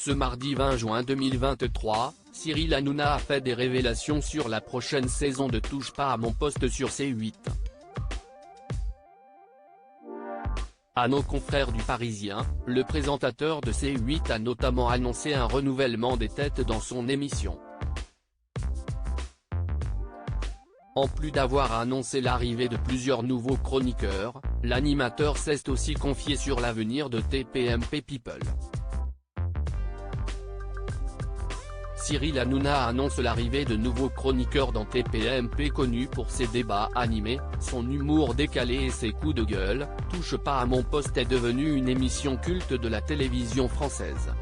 Ce mardi 20 juin 2023, Cyril Hanouna a fait des révélations sur la prochaine saison de Touche pas à mon poste sur C8. À nos confrères du Parisien, le présentateur de C8 a notamment annoncé un renouvellement des têtes dans son émission. En plus d'avoir annoncé l'arrivée de plusieurs nouveaux chroniqueurs, l'animateur s'est aussi confié sur l'avenir de TPMP People. Cyril Hanouna annonce l'arrivée de nouveaux chroniqueurs dans TPMP connus pour ses débats animés, son humour décalé et ses coups de gueule. Touche pas à mon poste est devenue une émission culte de la télévision française.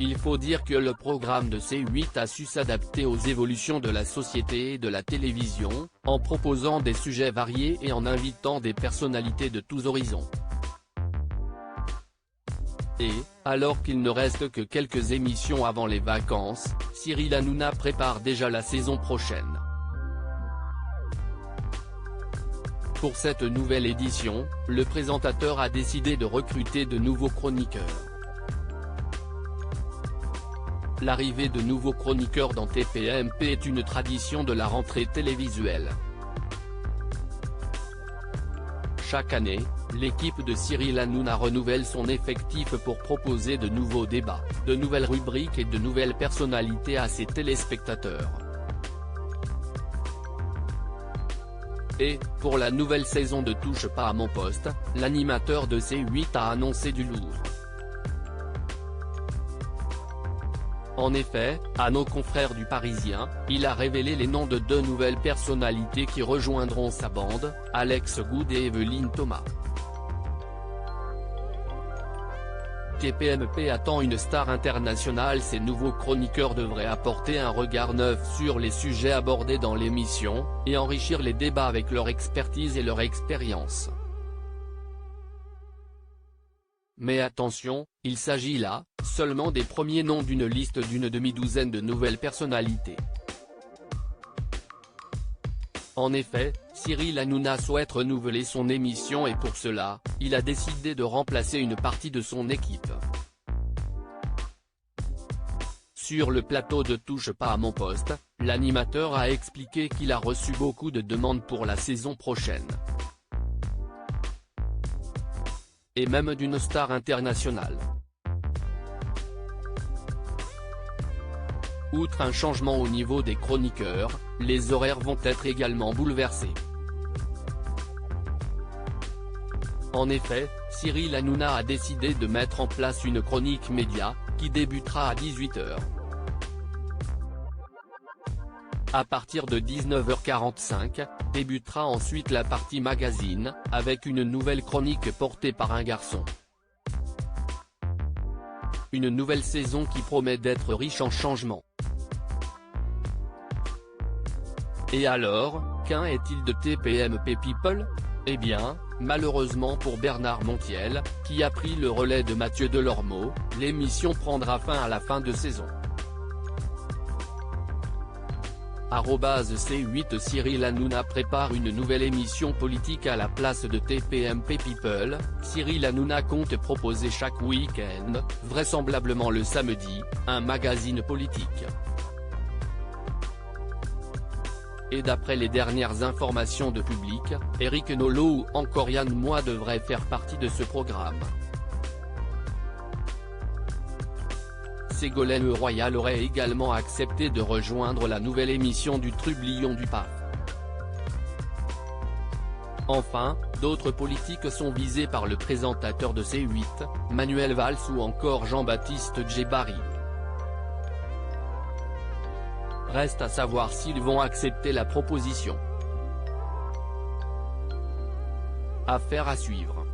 Il faut dire que le programme de C8 a su s'adapter aux évolutions de la société et de la télévision, en proposant des sujets variés et en invitant des personnalités de tous horizons. Et, alors qu'il ne reste que quelques émissions avant les vacances, Cyril Hanouna prépare déjà la saison prochaine. Pour cette nouvelle édition, le présentateur a décidé de recruter de nouveaux chroniqueurs. L'arrivée de nouveaux chroniqueurs dans TPMP est une tradition de la rentrée télévisuelle. Chaque année, l'équipe de Cyril Hanouna renouvelle son effectif pour proposer de nouveaux débats, de nouvelles rubriques et de nouvelles personnalités à ses téléspectateurs. Et, pour la nouvelle saison de Touche pas à mon poste, l'animateur de C8 a annoncé du lourd. En effet, à nos confrères du Parisien, il a révélé les noms de deux nouvelles personnalités qui rejoindront sa bande, Alex Goud et Evelyne Thomas. TPMP attend une star internationale. Ces nouveaux chroniqueurs devraient apporter un regard neuf sur les sujets abordés dans l'émission, et enrichir les débats avec leur expertise et leur expérience. Mais attention, il s'agit là, seulement des premiers noms d'une liste d'une demi-douzaine de nouvelles personnalités. En effet, Cyril Hanouna souhaite renouveler son émission et pour cela, il a décidé de remplacer une partie de son équipe. Sur le plateau de Touche pas à mon poste, l'animateur a expliqué qu'il a reçu beaucoup de demandes pour la saison prochaine. Et même d'une star internationale. Outre un changement au niveau des chroniqueurs, les horaires vont être également bouleversés. En effet, Cyril Hanouna a décidé de mettre en place une chronique média, qui débutera à 18h. À partir de 19h45, débutera ensuite la partie magazine, avec une nouvelle chronique portée par un garçon. Une nouvelle saison qui promet d'être riche en changements. Et alors, qu'en est-il de TPMP People ? Eh bien, malheureusement pour Bernard Montiel, qui a pris le relais de Mathieu Delormeau, l'émission prendra fin à la fin de saison. @C8 Cyril Hanouna prépare une nouvelle émission politique à la place de TPMP People. Cyril Hanouna compte proposer chaque week-end, vraisemblablement le samedi, un magazine politique. Et d'après les dernières informations de Public, Éric Nolot ou encore Yann Moix devraient faire partie de ce programme. Ségolène Royal aurait également accepté de rejoindre la nouvelle émission du Trublion du PAF. Enfin, d'autres politiques sont visés par le présentateur de C8, Manuel Valls ou encore Jean-Baptiste Djebari. Reste à savoir s'ils vont accepter la proposition. Affaire à suivre.